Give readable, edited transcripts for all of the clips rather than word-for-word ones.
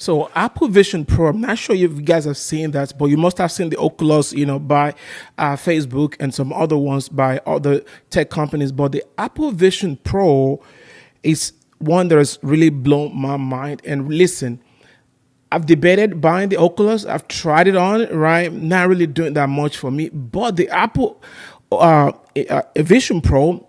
So Apple Vision Pro, I'm not sure if you guys have seen that, but you must have seen the Oculus, by Facebook and some other ones by other tech companies. But the Apple Vision Pro is one that has really blown my mind. And listen, I've debated buying the Oculus. I've tried it on, right? Not really doing that much for me. But the Apple Vision Pro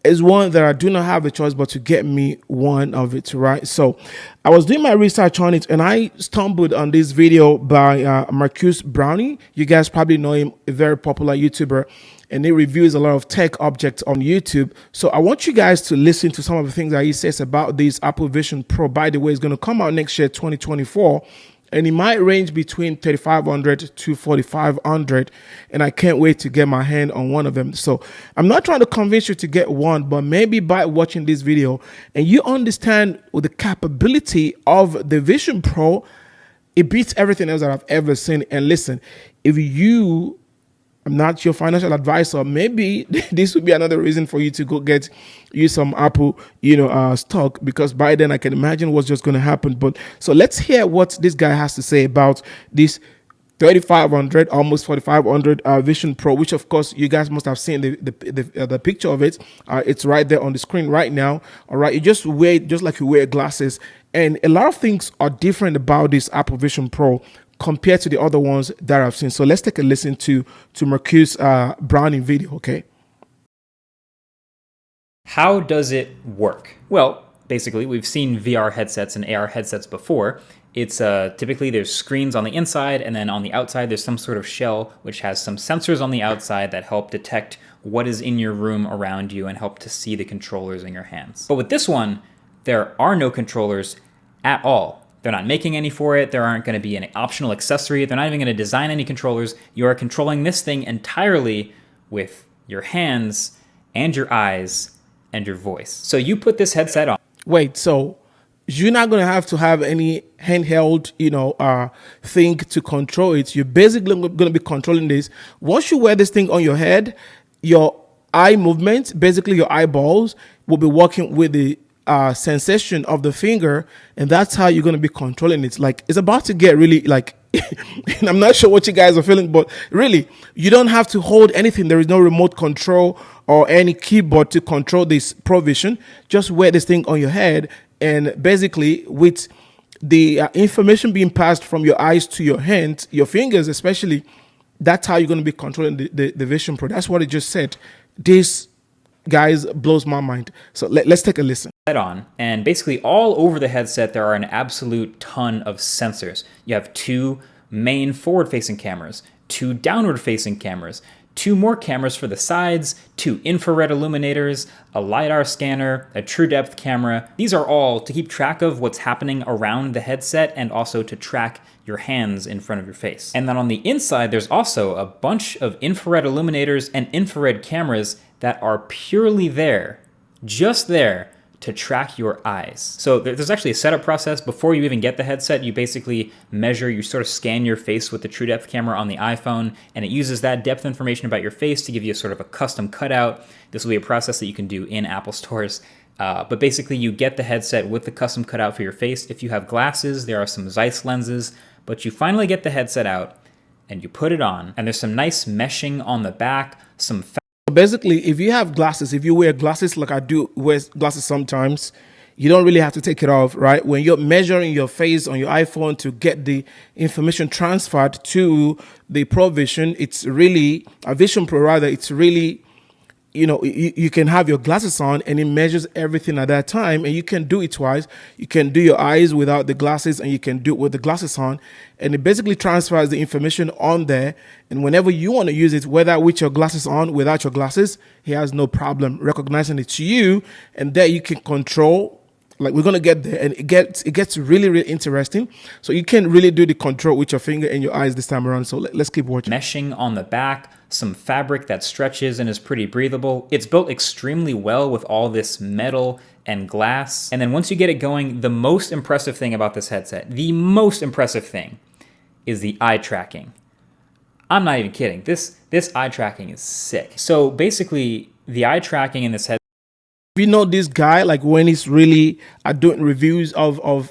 is one that I do not have a choice but to get me one of it, right? So I was doing my research on it and I stumbled on this video by Marcus Brownie. You guys probably know him, a very popular YouTuber, and he reviews a lot of tech objects on YouTube. So I want you guys to listen to some of the things that he says about this Apple Vision Pro. By the way, it's going to come out next year, 2024. And it might range between 3,500 to 4,500, and I can't wait to get my hand on one of them. So I'm not trying to convince you to get one, but maybe by watching this video and you understand the capability of the Vision Pro, it beats everything else that I've ever seen. And listen, if I'm not your financial advisor, maybe this would be another reason for you to go get you some Apple, stock, because by then I can imagine what's just going to happen. But so let's hear what this guy has to say about this 3,500, almost 4,500 Vision Pro, which of course you guys must have seen the picture of it. It's right there on the screen right now. All right, you just wear it just like you wear glasses, and a lot of things are different about this Apple Vision Pro compared to the other ones that I've seen. So let's take a listen to Marcus Browning video, okay? How does it work? Well, basically, we've seen VR headsets and AR headsets before. It's typically there's screens on the inside, and then on the outside there's some sort of shell which has some sensors on the outside that help detect what is in your room around you and help to see the controllers in your hands. But with this one, there are no controllers at all. They're not making any for it. There aren't going to be an optional accessory. They're not even going to design any controllers. You are controlling this thing entirely with your hands and your eyes and your voice. So you put this headset on. Wait, so you're not going to have any handheld, thing to control it. You're basically going to be controlling this. Once you wear this thing on your head, your eye movement, basically your eyeballs, will be working with the sensation of the finger, and that's how you're going to be controlling it. Like, it's about to get really like and I'm not sure what you guys are feeling, but really, you don't have to hold anything. There is no remote control or any keyboard to control this Pro Vision. Just wear this thing on your head, and basically with the information being passed from your eyes to your hands, your fingers especially, that's how you're going to be controlling the Vision Pro. That's what it just said. This, guys, blows my mind. So let's take a listen. On, and basically all over the headset there are an absolute ton of sensors. You have two main forward-facing cameras, two downward-facing cameras, two more cameras for the sides, two infrared illuminators, a LiDAR scanner, a true depth camera. These are all to keep track of what's happening around the headset and also to track your hands in front of your face. And then on the inside there's also a bunch of infrared illuminators and infrared cameras that are purely there, just there, to track your eyes. So there's actually a setup process. Before you even get the headset, you basically you sort of scan your face with the true depth camera on the iPhone, and it uses that depth information about your face to give you a sort of a custom cutout. This will be a process that you can do in Apple stores. But basically you get the headset with the custom cutout for your face. If you have glasses, there are some Zeiss lenses, but you finally get the headset out and you put it on, and there's some nice meshing on the back, some basically, if you have glasses, if you wear glasses like I do wear glasses sometimes, you don't really have to take it off, right? When you're measuring your face on your iPhone to get the information transferred to the Pro Vision, it's really, a Vision Pro rather, it's really, you can have your glasses on and it measures everything at that time, and you can do it twice. You can do your eyes without the glasses and you can do it with the glasses on, and it basically transfers the information on there, and whenever you want to use it, whether with your glasses on, without your glasses, he has no problem recognizing it to you, and there you can control. Like, we're going to get there, and it gets really, really interesting. So you can really do the control with your finger and your eyes this time around. So let's keep watching. Meshing on the back, some fabric that stretches and is pretty breathable. It's built extremely well with all this metal and glass. And then once you get it going, the most impressive thing about this headset, the most impressive thing, is the eye tracking. I'm not even kidding. This eye tracking is sick. So basically, the eye tracking in this headset, You know, this guy, like when he's really doing reviews of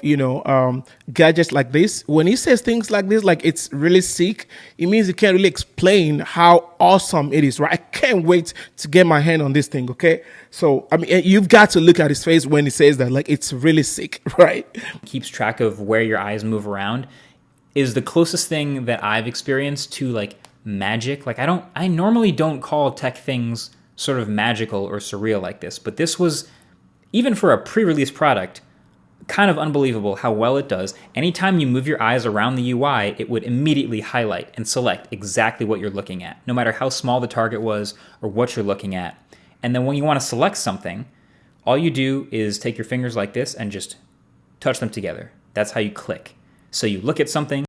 gadgets like this, when he says things like this, like it's really sick, it means he can't really explain how awesome it is, right? I can't wait to get my hand on this thing, okay? So, I mean, you've got to look at his face when he says that, like it's really sick, right? Keeps track of where your eyes move around, is the closest thing that I've experienced to like magic. Like I normally don't call tech things sort of magical or surreal like this, but this was, even for a pre-release product, kind of unbelievable how well it does. Anytime you move your eyes around the UI, it would immediately highlight and select exactly what you're looking at, no matter how small the target was or what you're looking at. And then when you want to select something, all you do is take your fingers like this and just touch them together. That's how you click. So you look at something.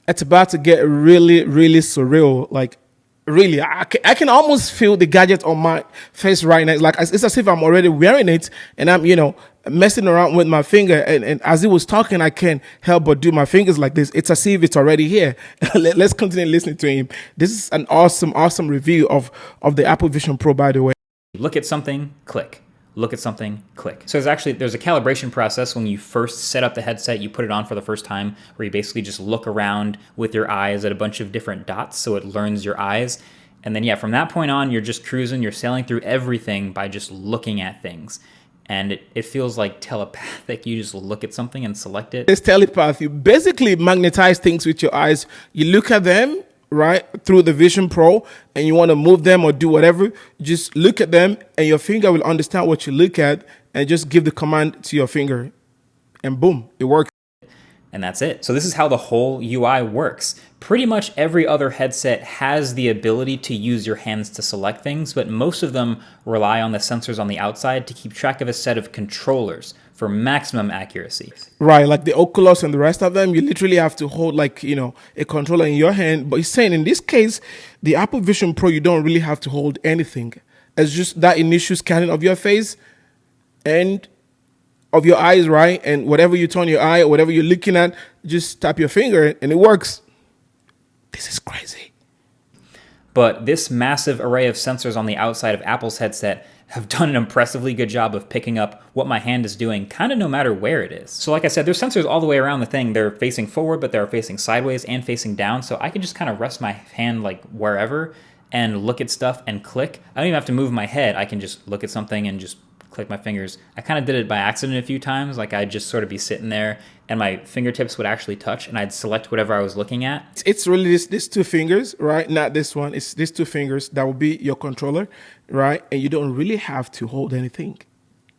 It's about to get really, really surreal. Like, really, I can almost feel the gadget on my face right now. It's like it's as if I'm already wearing it and I'm, messing around with my finger. And as he was talking, I can't help but do my fingers like this. It's as if it's already here. Let's continue listening to him. This is an awesome review of the Apple Vision Pro, by the way. Look at something, click. Look at something, click. So there's a calibration process when you first set up the headset, you put it on for the first time, where you basically just look around with your eyes at a bunch of different dots so it learns your eyes. And then from that point on, you're just cruising, you're sailing through everything by just looking at things. And it feels like telepathic. You just look at something and select it. It's telepath. You basically magnetize things with your eyes. You look at them, right, through the Vision Pro, and you want to move them or do whatever, just look at them and your finger will understand what you look at and just give the command to your finger and boom, it works. And that's it. So this is how the whole UI works. Pretty much every other headset has the ability to use your hands to select things, but most of them rely on the sensors on the outside to keep track of a set of controllers for maximum accuracy. Right, like the Oculus and the rest of them, you literally have to hold like, a controller in your hand. But he's saying in this case, the Apple Vision Pro, you don't really have to hold anything. It's just that initial scanning of your face and of your eyes, right? And whatever you turn your eye or whatever you're looking at, just tap your finger and it works. This is crazy. But this massive array of sensors on the outside of Apple's headset have done an impressively good job of picking up what my hand is doing, kind of no matter where it is. So like I said, there's sensors all the way around the thing. They're facing forward, but they're facing sideways and facing down. So I can just kind of rest my hand like wherever and look at stuff and click. I don't even have to move my head. I can just look at something and just click my fingers. I kind of did it by accident a few times. Like I'd just sort of be sitting there and my fingertips would actually touch and I'd select whatever I was looking at. It's really this two fingers, right? Not this one. It's these two fingers that will be your controller, right? And you don't really have to hold anything.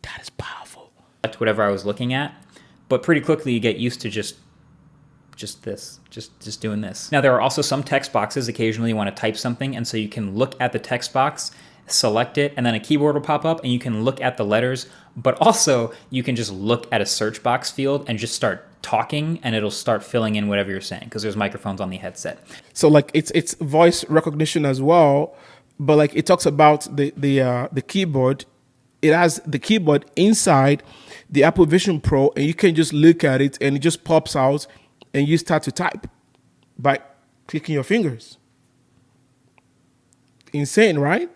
That is powerful. Select whatever I was looking at, but pretty quickly you get used to just doing this. Now there are also some text boxes. Occasionally you want to type something, and so you can look at the text box, select it, and then a keyboard will pop up and you can look at the letters, but also you can just look at a search box field and just start talking and it'll start filling in whatever you're saying because there's microphones on the headset. So like it's voice recognition as well, but like it talks about the keyboard. It has the keyboard inside the Apple Vision Pro and you can just look at it and it just pops out and you start to type by clicking your fingers. Insane, right?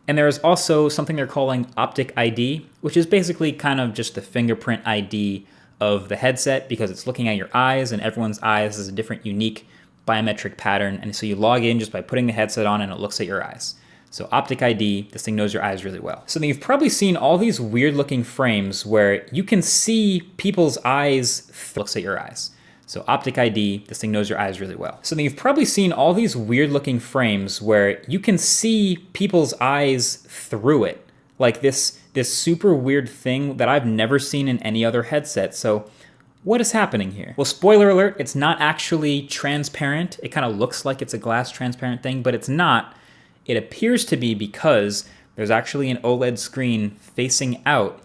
And there's also something they're calling Optic ID, which is basically kind of just the fingerprint ID of the headset because it's looking at your eyes and everyone's eyes is a different unique biometric pattern. And so you log in just by putting the headset on and it looks at your eyes. So Optic ID, this thing knows your eyes really well. So then you've probably seen all these weird looking frames where you can see people's eyes looks at your eyes. So Optic ID, this thing knows your eyes really well. So then you've probably seen all these weird looking frames where you can see people's eyes through it. Like this super weird thing that I've never seen in any other headset. So what is happening here? Well, spoiler alert, it's not actually transparent. It kind of looks like it's a glass transparent thing, but it's not. It appears to be because there's actually an OLED screen facing out.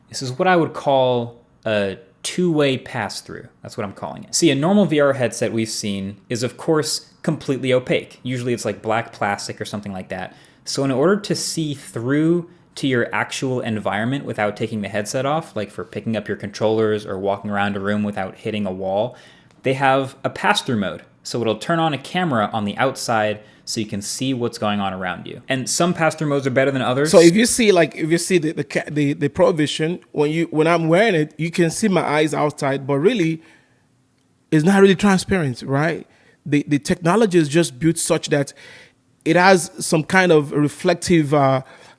This is what I would call a two-way pass-through. That's what I'm calling it. See, a normal VR headset we've seen is, of course, completely opaque. Usually it's like black plastic or something like that. So in order to see through to your actual environment without taking the headset off, like for picking up your controllers or walking around a room without hitting a wall, they have a pass-through mode. So it'll turn on a camera on the outside so you can see what's going on around you. And some pass-through modes are better than others. So if you see the Pro Vision, when I'm wearing it, you can see my eyes outside, but really it's not really transparent, right? The technology is just built such that it has some kind of reflective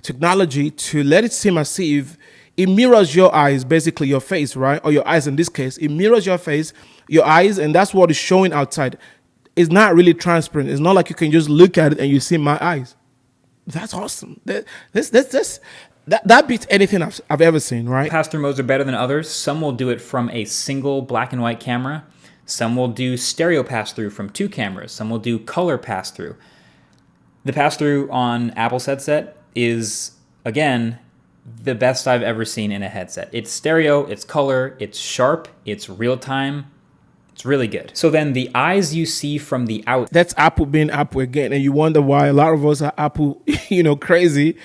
technology to let it seem as if it mirrors your eyes, basically your face, right? Or your eyes in this case. It mirrors your face, your eyes, and that's what is showing outside. It's not really transparent. It's not like you can just look at it and you see my eyes. That's awesome. That beats anything I've ever seen, right? Pass-through modes are better than others. Some will do it from a single black and white camera. Some will do stereo pass-through from 2 cameras. Some will do color pass-through. The pass-through on Apple's headset is, again, the best I've ever seen in a headset. It's stereo, it's color, it's sharp, it's real-time. It's really good. So then the eyes you see from the out. That's Apple being Apple again. And you wonder why a lot of us are Apple, crazy.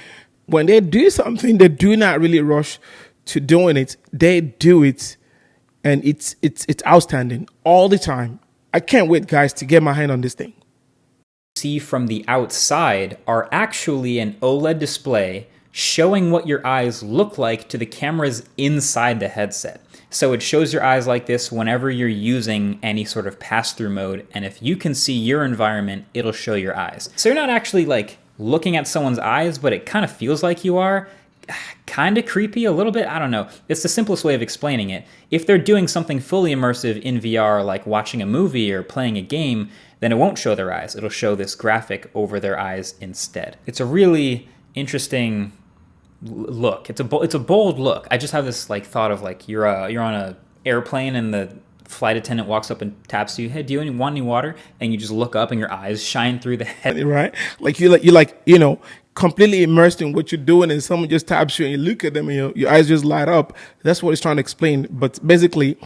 When they do something, they do not really rush to doing it. They do it. And it's outstanding all the time. I can't wait, guys, to get my hand on this thing. See from the outside are actually an OLED display showing what your eyes look like to the cameras inside the headset. So it shows your eyes like this whenever you're using any sort of pass-through mode, and if you can see your environment, it'll show your eyes. So you're not actually like looking at someone's eyes, but it kind of feels like you are. Kind of creepy a little bit, I don't know. It's the simplest way of explaining it. If they're doing something fully immersive in VR, like watching a movie or playing a game, then it won't show their eyes. It'll show this graphic over their eyes instead. It's a really interesting look. It's a bold look. I just have this like thought of like you're on a airplane and the flight attendant walks up and taps you. Hey, do you want any water? And you just look up and your eyes shine through the head. Right? Like you're completely immersed in what you're doing, and someone just taps you and you look at them and your eyes just light up. That's what it's trying to explain. But basically,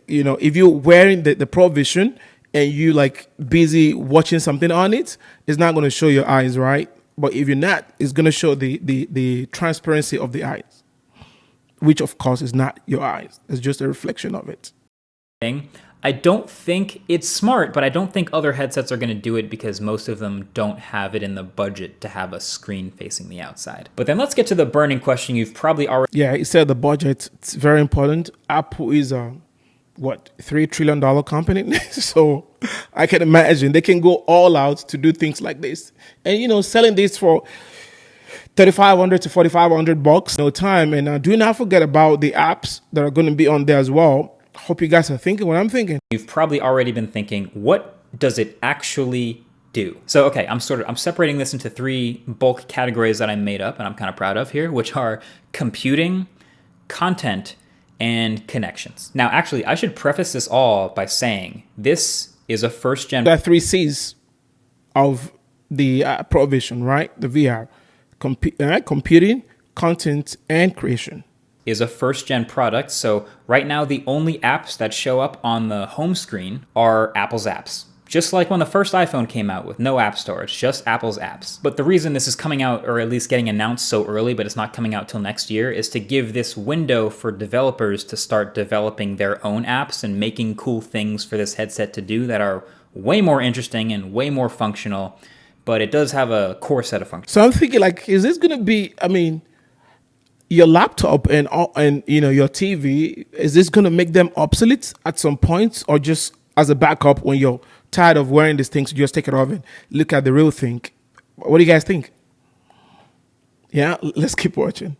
if you're wearing the Pro Vision and you like busy watching something on it, it's not going to show your eyes, right? But if you're not, it's going to show the transparency of the eyes, which of course is not your eyes. It's just a reflection of it. I don't think it's smart, but I don't think other headsets are going to do it because most of them don't have it in the budget to have a screen facing the outside. But then let's get to the burning question you've probably already... Yeah, you said the budget. It's very important. Apple is a, $3 trillion company? So I can imagine they can go all out to do things like this. And, selling this for $3,500 to $4,500 no time. And do not forget about the apps that are going to be on there as well. Hope you guys are thinking what I'm thinking. You've probably already been thinking, what does it actually do? So, okay, I'm separating this into 3 bulk categories that I made up and I'm kind of proud of here, which are computing, content, and connections. Now, actually, I should preface this all by saying this is a first-gen... There are 3 C's of the Pro Vision, right? The VR. Computing, content, and creation. Is a first-gen product, so right now the only apps that show up on the home screen are Apple's apps. Just like when the first iPhone came out with no app store, it's just Apple's apps. But the reason this is coming out, or at least getting announced so early, but it's not coming out till next year, is to give this window for developers to start developing their own apps and making cool things for this headset to do that are way more interesting and way more functional, but it does have a core set of functions. So I'm thinking, like, is this going to be, your laptop and your TV, is this going to make them obsolete at some point, or just as a backup when you're tired of wearing these things, you just take it off and look at the real thing? What do you guys think? Yeah, let's keep watching.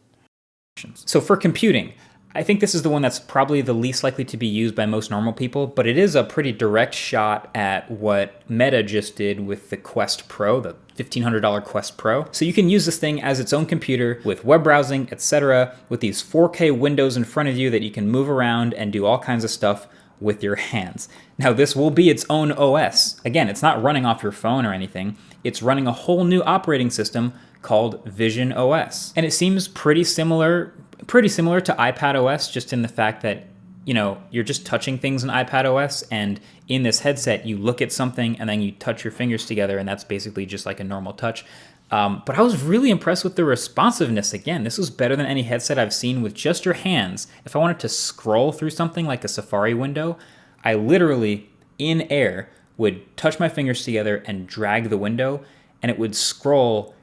So for computing, I think this is the one that's probably the least likely to be used by most normal people, but it is a pretty direct shot at what Meta just did with the Quest Pro, the $1,500 Quest Pro. So you can use this thing as its own computer with web browsing, etc., with these 4K windows in front of you that you can move around and do all kinds of stuff with your hands. Now, this will be its own OS. Again, it's not running off your phone or anything. It's running a whole new operating system called Vision OS. And it seems pretty similar to iPad OS, just in the fact that, you're just touching things in iPad OS, and in this headset, you look at something and then you touch your fingers together, and that's basically just like a normal touch. But I was really impressed with the responsiveness. Again, this was better than any headset I've seen with just your hands. If I wanted to scroll through something like a Safari window, I literally in air would touch my fingers together and drag the window, and it would scroll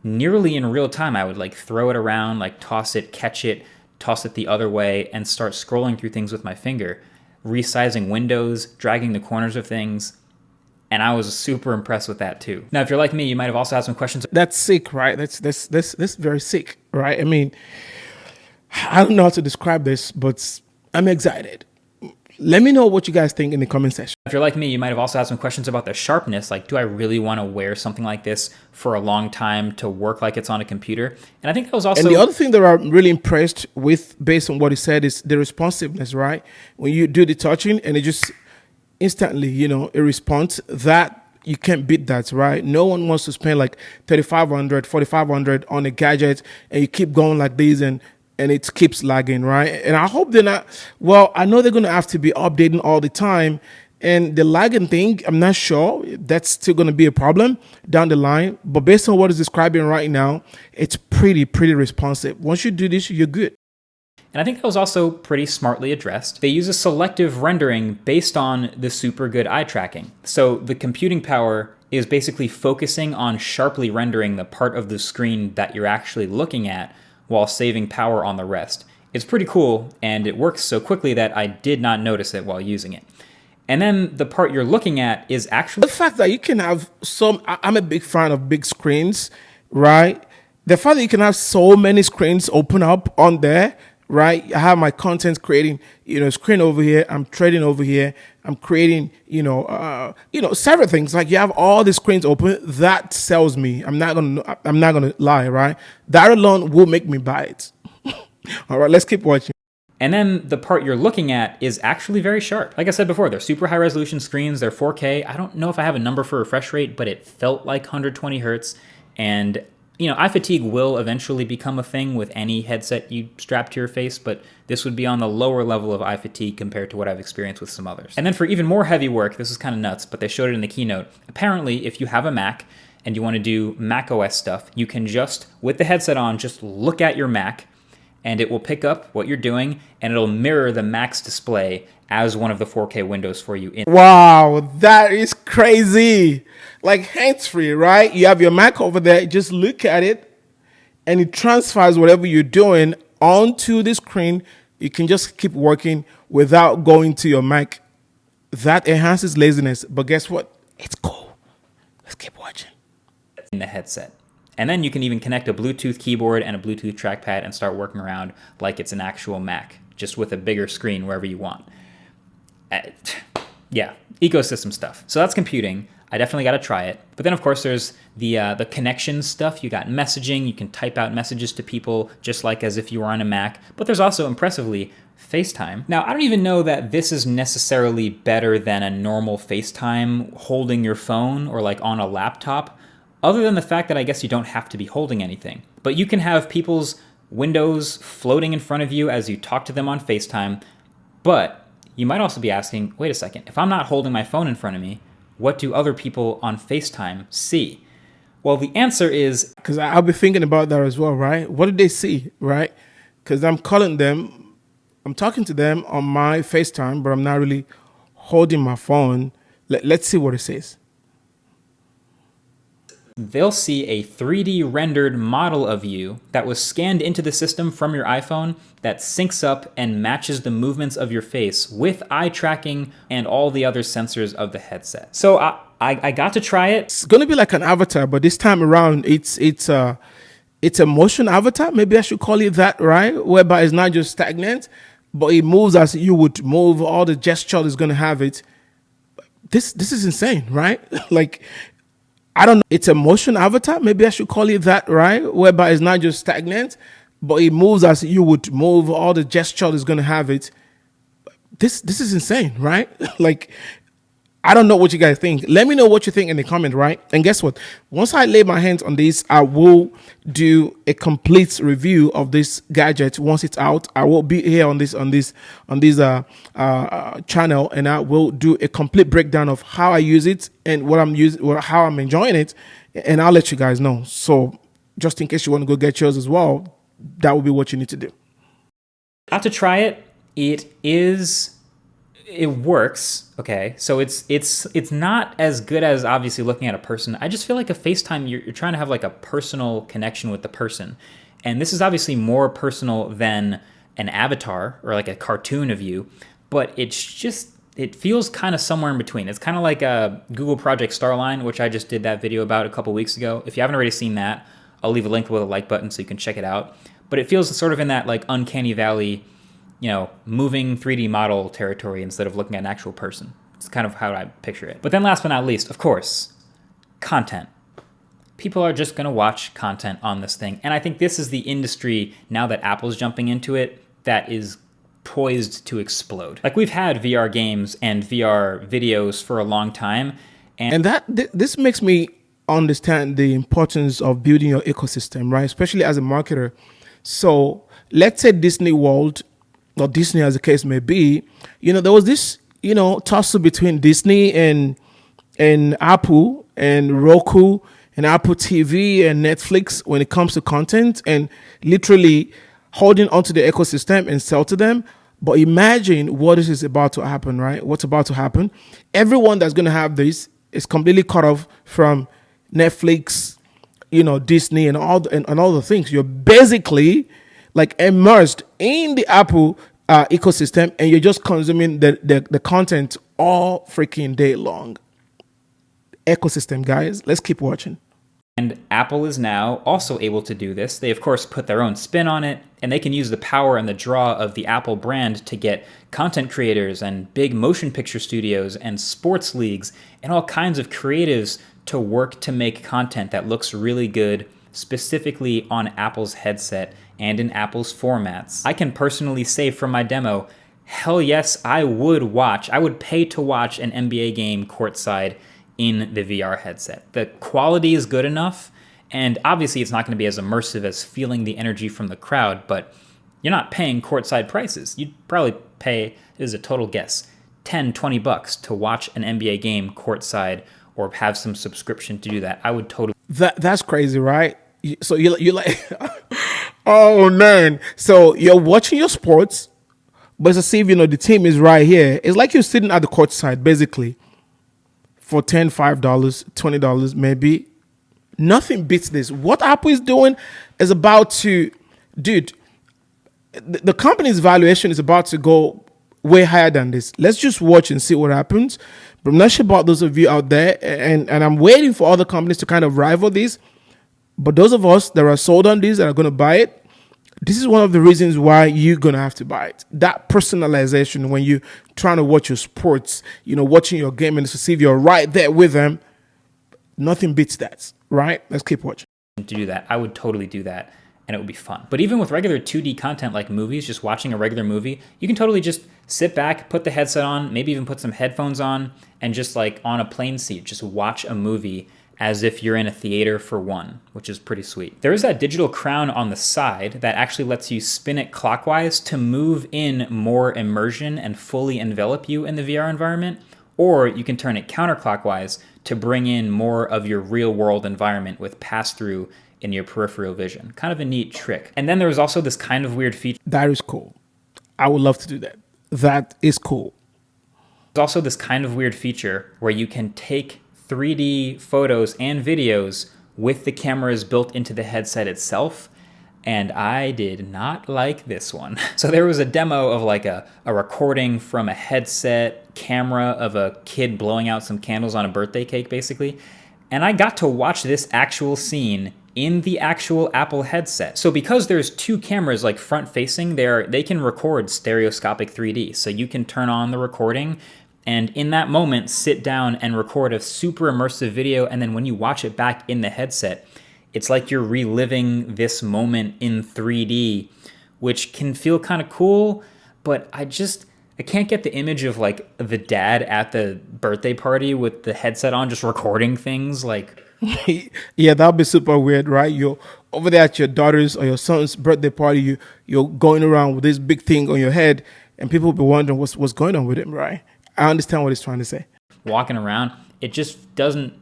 nearly in real time. I would like throw it around, like toss it, catch it, toss it the other way, and start scrolling through things with my finger, resizing windows, dragging the corners of things. And I was super impressed with that too. Now, if you're like me, you might have also had some questions. That's sick, right? That's very sick, right? I mean, I don't know how to describe this, but I'm excited. Let me know what you guys think in the comment section. If you're like me, you might have also had some questions about the sharpness. Like, do I really want to wear something like this for a long time to work like it's on a computer? And I think that was also... And the other thing that I'm really impressed with, based on what he said, is the responsiveness, right? When you do the touching and it just instantly, it responds, that you can't beat that, right? No one wants to spend like $3,500, $4,500 on a gadget and you keep going like this and it keeps lagging, right? And I hope they're not, well, I know they're going to have to be updating all the time. And the lagging thing, I'm not sure that's still going to be a problem down the line. But based on what it's describing right now, it's pretty responsive. Once you do this, you're good. And I think that was also pretty smartly addressed. They use a selective rendering based on the super good eye tracking. So the computing power is basically focusing on sharply rendering the part of the screen that you're actually looking at while saving power on the rest. It's pretty cool, and it works so quickly that I did not notice it while using it. And then the part you're looking at is actually... The fact that you can have I'm a big fan of big screens, right? The fact that you can have so many screens open up on there, right? I have my content creating, screen over here. I'm trading over here. I'm creating, several things. Like you have all the screens open. That sells me. I'm not gonna lie, right? That alone will make me buy it. All right, let's keep watching. And then the part you're looking at is actually very sharp. Like I said before, they're super high resolution screens. They're 4K. I don't know if I have a number for refresh rate, but it felt like 120 hertz. And eye fatigue will eventually become a thing with any headset you strap to your face, but this would be on the lower level of eye fatigue compared to what I've experienced with some others. And then for even more heavy work, this is kind of nuts, but they showed it in the keynote. Apparently, if you have a Mac and you want to do Mac OS stuff, you can just, with the headset on, just look at your Mac, and it will pick up what you're doing, and it'll mirror the Mac's display as one of the 4K windows for you. Wow, that is crazy. Like hands-free, right? You have your Mac over there, just look at it, and it transfers whatever you're doing onto the screen. You can just keep working without going to your Mac. That enhances laziness, but guess what? It's cool. Let's keep watching. In the headset. And then you can even connect a Bluetooth keyboard and a Bluetooth trackpad and start working around like it's an actual Mac, just with a bigger screen wherever you want. Yeah, ecosystem stuff. So that's computing. I definitely got to try it. But then, of course, there's the connection stuff. You got messaging. You can type out messages to people just like as if you were on a Mac. But there's also, impressively, FaceTime. Now, I don't even know that this is necessarily better than a normal FaceTime holding your phone or like on a laptop, other than the fact that I guess you don't have to be holding anything. But you can have people's windows floating in front of you as you talk to them on FaceTime. But you might also be asking, wait a second, if I'm not holding my phone in front of me, what do other people on FaceTime see? Well, the answer is... Because I'll be thinking about that as well, right? What do they see, right? Because I'm calling them, I'm talking to them on my FaceTime, but I'm not really holding my phone. Let's see what it says. They'll see a 3D rendered model of you that was scanned into the system from your iPhone that syncs up and matches the movements of your face with eye tracking and all the other sensors of the headset. So I got to try it. It's going to be like an avatar, but this time around, it's a motion avatar. Maybe I should call it that, right? Whereby it's not just stagnant, but it moves as you would move. All the gesture is going to have it. This is insane, right? Like, I don't know. It's a motion avatar. Maybe I should call it that, right? Whereby it's not just stagnant, but it moves as you would move. All the gesture is going to have it. This is insane, right? Like, I don't know what you guys think. Let me know what you think in the comment, right? And guess what? Once I lay my hands on this, I will do a complete review of this gadget. Once it's out, I will be here on this channel, and I will do a complete breakdown of how I use it and what I'm using, how I'm enjoying it, and I'll let you guys know. So, just in case you want to go get yours as well, that will be what you need to do. Got to try it. It is it works. Okay, so it's not as good as obviously looking at a person. I just feel like a FaceTime, you're trying to have like a personal connection with the person, and this is obviously more personal than an avatar or like a cartoon of you, but it feels kind of somewhere in between. It's kind of like a Google Project Starline, which I just did that video about a couple weeks ago. If you haven't already seen that, I'll leave a link with a like button so you can check it out. But it feels sort of in that like uncanny valley, moving 3D model territory instead of looking at an actual person. It's kind of how I picture it. But then last but not least, of course, content. People are just going to watch content on this thing. And I think this is the industry, now that Apple's jumping into it, that is poised to explode. Like, we've had VR games and VR videos for a long time. And this makes me understand the importance of building your ecosystem, right? Especially as a marketer. So let's say Disney World, or Disney as the case may be, there was this, tussle between Disney and Apple and Roku and Apple TV and Netflix when it comes to content, and literally holding onto the ecosystem and sell to them. But imagine what is about to happen, right? What's about to happen? Everyone that's going to have this is completely cut off from Netflix, Disney and all the things. You're basically like immersed in the Apple ecosystem, and you're just consuming the content all freaking day long. Ecosystem, guys. Let's keep watching. And Apple is now also able to do this. They, of course, put their own spin on it, and they can use the power and the draw of the Apple brand to get content creators and big motion picture studios and sports leagues and all kinds of creatives to work to make content that looks really good, specifically on Apple's headset and in Apple's formats. I can personally say from my demo, hell yes, I would pay to watch an NBA game courtside in the VR headset. The quality is good enough, and obviously it's not going to be as immersive as feeling the energy from the crowd, but you're not paying courtside prices. You'd probably pay, this is a total guess, $10-$20 to watch an NBA game courtside or have some subscription to do that. I would totally. That's crazy, right? So you're like, oh man. So you're watching your sports, but it's as if, the team is right here. It's like you're sitting at the courtside, basically, for $10, $5, $20, maybe. Nothing beats this. What Apple is doing is about to, dude, the company's valuation is about to go way higher than this. Let's just watch and see what happens. But I'm not sure about those of you out there, and I'm waiting for other companies to kind of rival this. But those of us that are sold on this, that are going to buy it, this is one of the reasons why you're going to have to buy it. That personalization when you're trying to watch your sports, watching your game, and to see if you're right there with them, nothing beats that, right? Let's keep watching. To do that, I would totally do that, and it would be fun. But even with regular 2D content like movies, just watching a regular movie, you can totally just sit back, put the headset on, maybe even put some headphones on, and just like on a plane seat, just watch a movie as if you're in a theater for one, which is pretty sweet. There is that digital crown on the side that actually lets you spin it clockwise to move in more immersion and fully envelop you in the VR environment, or you can turn it counterclockwise to bring in more of your real world environment with pass-through in your peripheral vision. Kind of a neat trick. And then there's also this kind of weird feature. That is cool. I would love to do that. That is cool. There's also this kind of weird feature where you can take 3D photos and videos with the cameras built into the headset itself, and I did not like this one. So there was a demo of like a recording from a headset camera of a kid blowing out some candles on a birthday cake, basically, and I got to watch this actual scene in the actual Apple headset. So because there's two cameras like front facing, they can record stereoscopic 3D, so you can turn on the recording and in that moment, sit down and record a super immersive video. And then when you watch it back in the headset, it's like you're reliving this moment in 3D, which can feel kind of cool. But I can't get the image of like the dad at the birthday party with the headset on, just recording things like. Yeah, that'll be super weird, right? You're over there at your daughter's or your son's birthday party. You're going around with this big thing on your head, and people will be wondering what's going on with him, right? I understand what he's trying to say. Walking around, it just doesn't.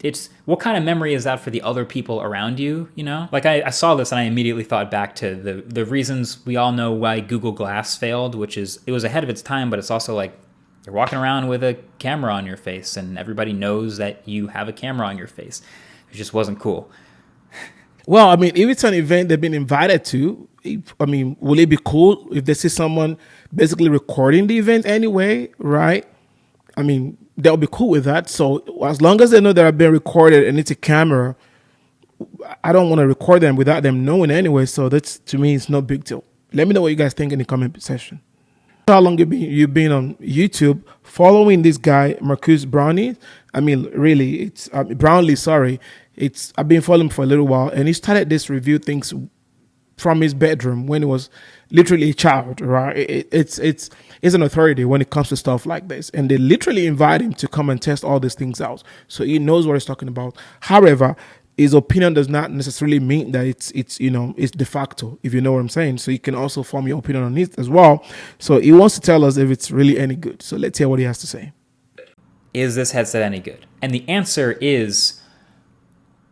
it's what kind of memory is that for the other people around you, you know? Like I saw this and I immediately thought back to the reasons we all know why Google Glass failed, which is it was ahead of its time, but it's also like you're walking around with a camera on your face and everybody knows that you have a camera on your face. It just wasn't cool. Well, I mean, if it's an event they've been invited to, I mean, will it be cool if they see someone basically recording the event anyway, right? I mean, they'll be cool with that. So as long as they know that I've been recorded and it's a camera, I don't want to record them without them knowing anyway. So that's, to me, it's no big deal. Let me know what you guys think in the comment section. How long you've been on YouTube following this guy, Marcus Brownlee? I mean, really, it's Brownlee. Sorry, I've been following him for a little while, and he started this review things from his bedroom when he was literally a child. Right? It's an authority when it comes to stuff like this, and they literally invite him to come and test all these things out, so he knows what he's talking about. However, his opinion does not necessarily mean that it's de facto, if you know what I'm saying. So you can also form your opinion on it as well. So he wants to tell us if it's really any good. So let's hear what he has to say. Is this headset any good? And the answer is,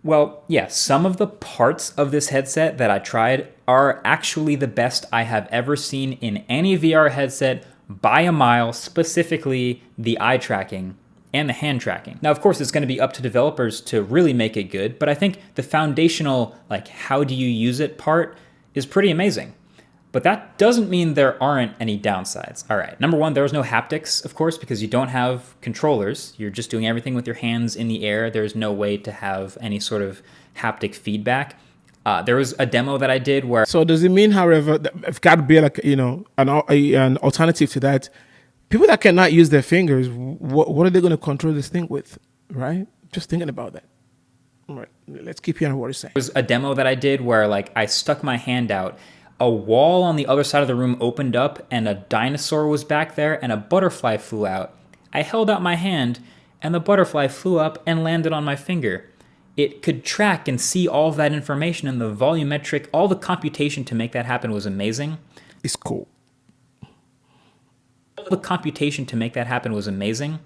well, yeah, some of the parts of this headset that I tried are actually the best I have ever seen in any VR headset by a mile, specifically the eye tracking and the hand tracking. Now, of course, it's going to be up to developers to really make it good, but I think the foundational, like, how do you use it part is pretty amazing. But that doesn't mean there aren't any downsides. All right, number one, there was no haptics, of course, because you don't have controllers. You're just doing everything with your hands in the air. There's no way to have any sort of haptic feedback. There was a demo that I did where... So does it mean, however, that it's got to be like, an alternative to that? People that cannot use their fingers, what are they going to control this thing with, right? Just thinking about that. All right, let's keep hearing what he's saying. There was a demo that I did where, like, I stuck my hand out, a wall on the other side of the room opened up, and a dinosaur was back there, and a butterfly flew out. I held out my hand, and the butterfly flew up and landed on my finger. It could track and see all of that information, and the volumetric, all the computation to make that happen was amazing. It's cool. The computation to make that happen was amazing,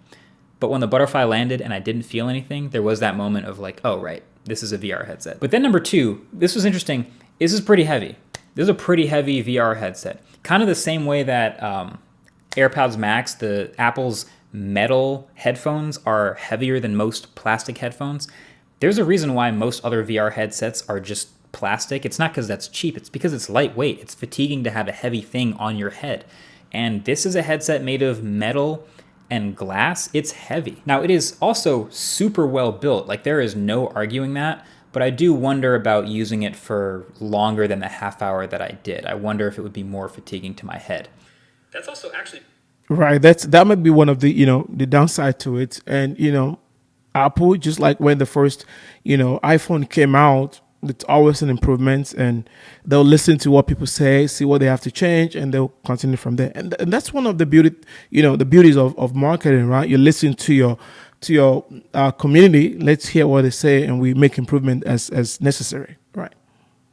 but when the butterfly landed and I didn't feel anything, there was that moment of like, oh, right, this is a VR headset. But then number two, this was interesting. This is pretty heavy. This is a pretty heavy VR headset. Kind of the same way that AirPods Max, the Apple's metal headphones, are heavier than most plastic headphones. There's a reason why most other VR headsets are just plastic. It's not because that's cheap. It's because it's lightweight. It's fatiguing to have a heavy thing on your head. And this is a headset made of metal and glass. It's heavy. Now, it is also super well built. Like, there is no arguing that, but I do wonder about using it for longer than the half hour that I did. I wonder if it would be more fatiguing to my head. That's also actually... Right, that might be one of the, the downside to it. And, Apple, just like when the first, iPhone came out, it's always an improvement, and they'll listen to what people say, see what they have to change, and they'll continue from there. And that's one of the the beauties of marketing, right? You listen to your community. Let's hear what they say, and we make improvement as necessary, right?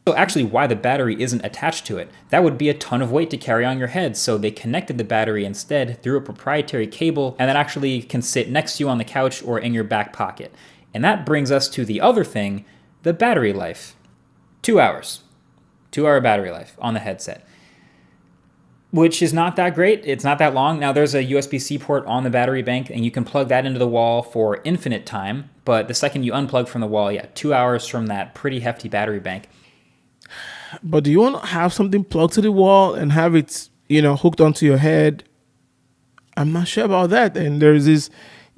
So actually, why the battery isn't attached to it. That would be a ton of weight to carry on your head, so they connected the battery instead through a proprietary cable, and that actually can sit next to you on the couch or in your back pocket. And that brings us to the other thing, the battery life. 2 hours. 2-hour battery life on the headset, which is not that great. It's not that long. Now, there's a USB-C port on the battery bank, and you can plug that into the wall for infinite time. But the second you unplug from the wall, 2 hours from that pretty hefty battery bank. But do you want to have something plugged to the wall and have it, hooked onto your head? I'm not sure about that. And there's this,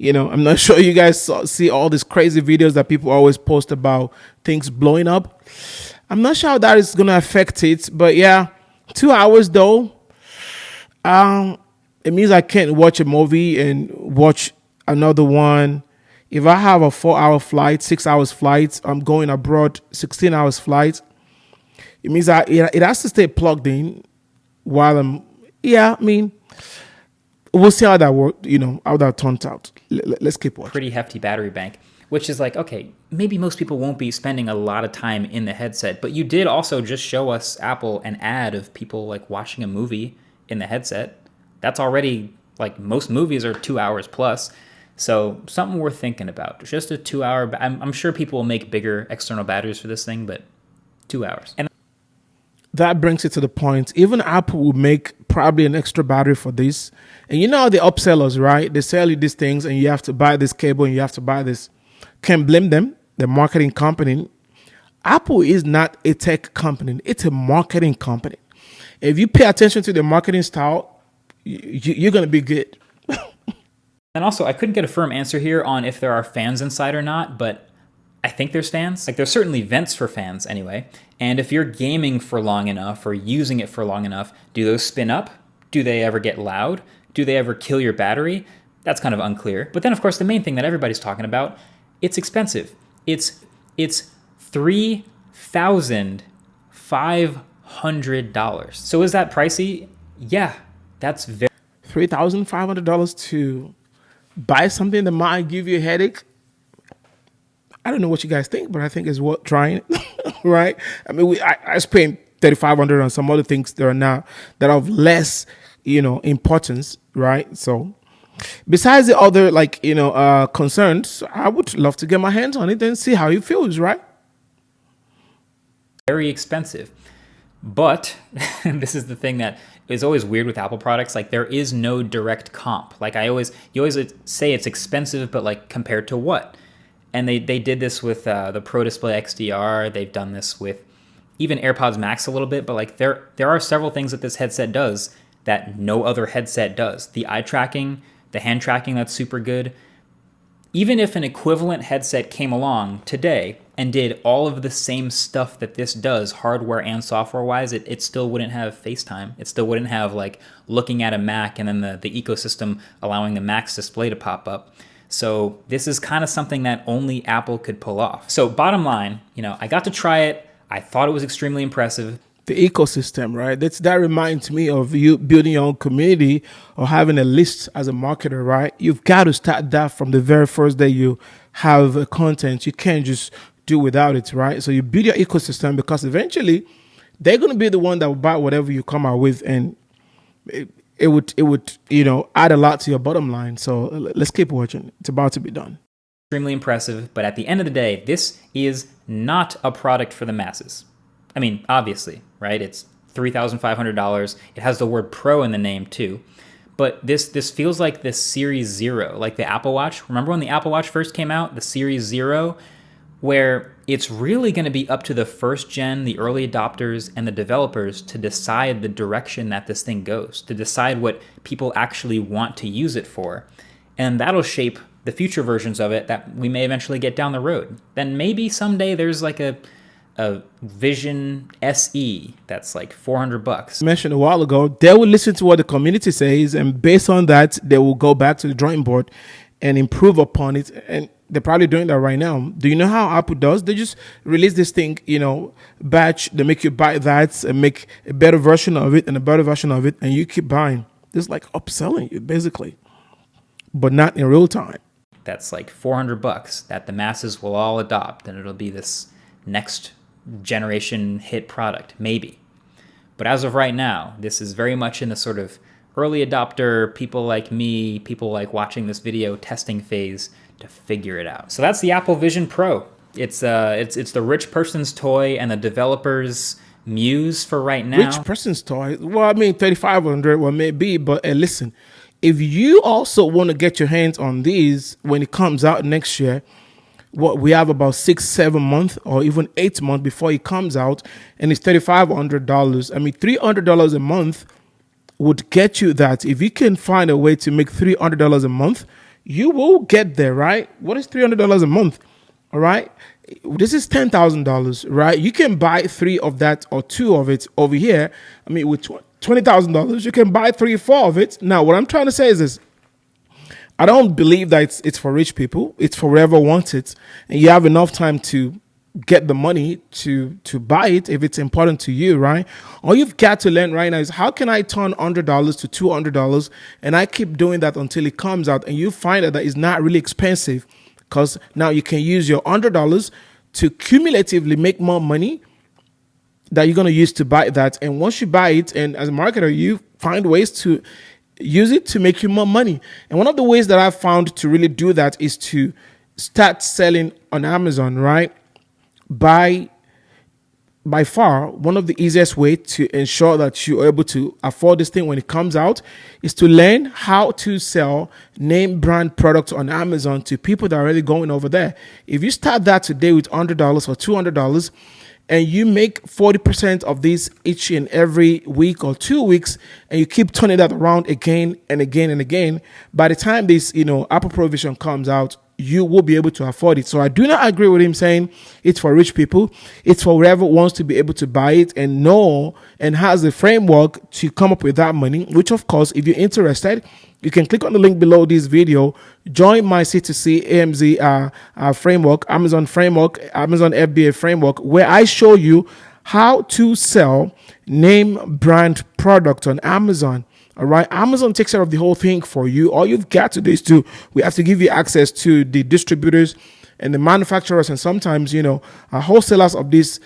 I'm not sure you guys see all these crazy videos that people always post about things blowing up. I'm not sure how that is going to affect it. But 2 hours though, it means I can't watch a movie and watch another one. If I have a 4-hour flight, 6 hours flight, I'm going abroad, 16 hours flight. It means it has to stay plugged in while I'm, we'll see how that works, how that turns out. Let's keep watching. Pretty hefty battery bank, which is like, okay, maybe most people won't be spending a lot of time in the headset, but you did also just show us, Apple, an ad of people like watching a movie in the headset. That's already, like, most movies are 2 hours plus. So something worth thinking about. Just a 2 hour. I'm sure people will make bigger external batteries for this thing, but 2 hours. And That brings it to the point. Even Apple will make probably an extra battery for this. And you know how the upsellers, right? They sell you these things and you have to buy this cable and you have to buy this. Can't blame them. The marketing company. Apple is not a tech company. It's a marketing company. If you pay attention to the marketing style, you're going to be good. And also, I couldn't get a firm answer here on if there are fans inside or not, but I think there's fans. Like, there's certainly vents for fans anyway. And if you're gaming for long enough or using it for long enough, do those spin up? Do they ever get loud? Do they ever kill your battery? That's kind of unclear. But then, of course, the main thing that everybody's talking about, it's expensive. It's $3,500. So is that pricey? Yeah, that's very $3,500 to buy something that might give you a headache. I don't know what you guys think, but I think it's worth trying, right? I mean, I spent $3,500 on some other things that are now that are of less, importance, right? So, besides the other concerns, I would love to get my hands on it and see how it feels, right? very expensive. But this is the thing that is always weird with Apple products. Like, there is no direct comp. Like, you always say it's expensive, but like, compared to what? And they did this with the Pro Display XDR. They've done this with even AirPods Max a little bit. But like, there are several things that this headset does that no other headset does. The eye tracking, the hand tracking, that's super good. Even if an equivalent headset came along today and did all of the same stuff that this does, hardware and software-wise, it still wouldn't have FaceTime. It still wouldn't have like looking at a Mac and then the ecosystem allowing the Mac's display to pop up. So this is kind of something that only Apple could pull off. So bottom line, I got to try it. I thought it was extremely impressive. The ecosystem, right? That reminds me of you building your own community or having a list as a marketer, right? You've got to start that from the very first day you have a content. You can't just do without it, right? So you build your ecosystem because eventually they're going to be the one that will buy whatever you come out with, and it would add a lot to your bottom line. So let's keep watching. It's about to be done. Extremely impressive, but at the end of the day, this is not a product for the masses. I mean, obviously, right? It's $3,500. It has the word Pro in the name too. But this feels like the Series Zero, like the Apple Watch. Remember when the Apple Watch first came out, the Series Zero, where it's really going to be up to the first gen, the early adopters, and the developers to decide the direction that this thing goes, to decide what people actually want to use it for. And that'll shape the future versions of it that we may eventually get down the road. Then maybe someday there's like a Vision SE that's like $400. Mentioned a while ago, they will listen to what the community says, and based on that, they will go back to the drawing board and improve upon it. And they're probably doing that right now. Do you know how Apple does? They just release this thing, batch. They make you buy that and make a better version of it and a better version of it, and you keep buying. It's like upselling you, basically, but not in real time. That's like $400 that the masses will all adopt, and it'll be this next generation hit product, maybe. But as of right now, this is very much in the sort of early adopter, people like me, people like watching this video testing phase to figure it out. So that's the Apple Vision Pro. It's the rich person's toy and the developer's muse for right now. Rich person's toy. Well, I mean, $3,500, well, maybe, but listen, if you also want to get your hands on these when it comes out next year, we have about 6-7 months or even 8 months before it comes out, and it's $3,500. I mean, $300 a month would get you that. If you can find a way to make $300 a month, you will get there, right? What is $300 a month? All right. This is $10,000, right? You can buy 3 of that or 2 of it over here. I mean, with $20,000, you can buy 3 or 4 of it. Now, what I'm trying to say is this. I don't believe that it's for rich people. It's for whoever wants it. And you have enough time to get the money to buy it if it's important to you, right? All you've got to learn right now is how can I turn $100 to $200, and I keep doing that until it comes out, and you find that it's not really expensive because now you can use your $100 to cumulatively make more money that you're going to use to buy that. And once you buy it, and as a marketer, you find ways to use it to make you more money. And one of the ways that I've found to really do that is to start selling on Amazon, right? By far, one of the easiest way to ensure that you're able to afford this thing when it comes out is to learn how to sell name brand products on Amazon to people that are already going over there. If you start that today with $100 or $200, and you make 40% of this each and every week or 2 weeks, and you keep turning that around again and again and again, by the time this, Apple Provision comes out, you will be able to afford it. So I do not agree with him saying it's for rich people. It's for whoever wants to be able to buy it and know and has the framework to come up with that money, which of course, if you're interested, you can click on the link below this video, join my C2C AMZ framework, Amazon FBA framework, where I show you how to sell name brand product on Amazon. All right, Amazon takes care of the whole thing for you. All you've got to do is we have to give you access to the distributors and the manufacturers, and sometimes wholesalers of these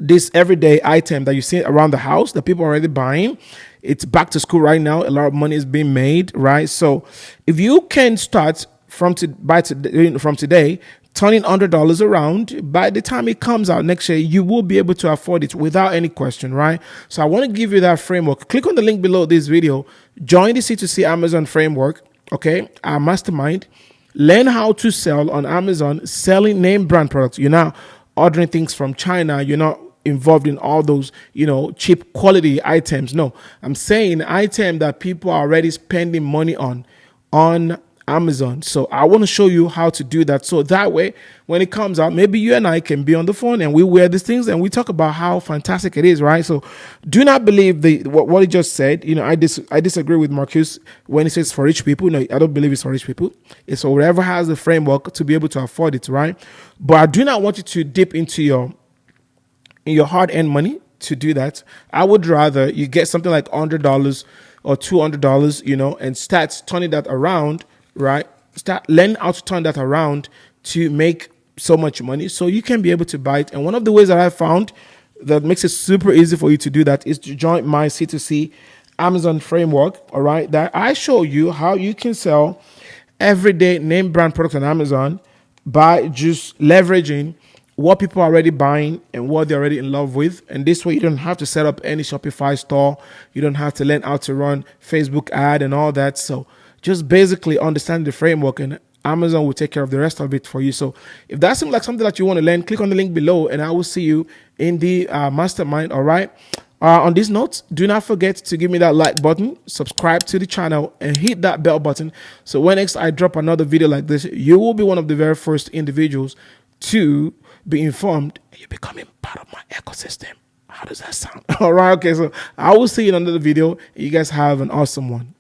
this everyday item that you see around the house that people are already buying. It's back to school right now. A lot of money is being made, right? So if you can start from today, turning $100 around, by the time it comes out next year, you will be able to afford it without any question, right? So I want to give you that framework. Click on the link below this video, join the C2C Amazon framework, okay? Our mastermind. Learn how to sell on Amazon, selling name brand products. You're not ordering things from China. You're not involved in all those, cheap quality items. No, I'm saying item that people are already spending money on Amazon. So I want to show you how to do that. So that way, when it comes out, maybe you and I can be on the phone and we wear these things and we talk about how fantastic it is, right? So do not believe what he just said. I disagree with Marcus when he says for rich people. No, I don't believe it's for rich people. It's for whoever has the framework to be able to afford it, right? But I do not want you to dip into your hard-earned money to do that. I would rather you get something like $100 or $200, and start turning that around, right? Start learning how to turn that around to make so much money so you can be able to buy it. And one of the ways that I found that makes it super easy for you to do that is to join my C2C Amazon framework, all right? That I show you how you can sell everyday name brand products on Amazon by just leveraging what people are already buying and what they're already in love with. And this way you don't have to set up any Shopify store. You don't have to learn how to run Facebook ad and all that. So just basically understand the framework and Amazon will take care of the rest of it for you. So if that seems like something that you want to learn, click on the link below and I will see you in the mastermind. All right. On this note, do not forget to give me that like button, subscribe to the channel and hit that bell button. So when next I drop another video like this, you will be one of the very first individuals to be informed and you're becoming part of my ecosystem. How does that sound? All right. Okay. So I will see you in another video. You guys have an awesome one.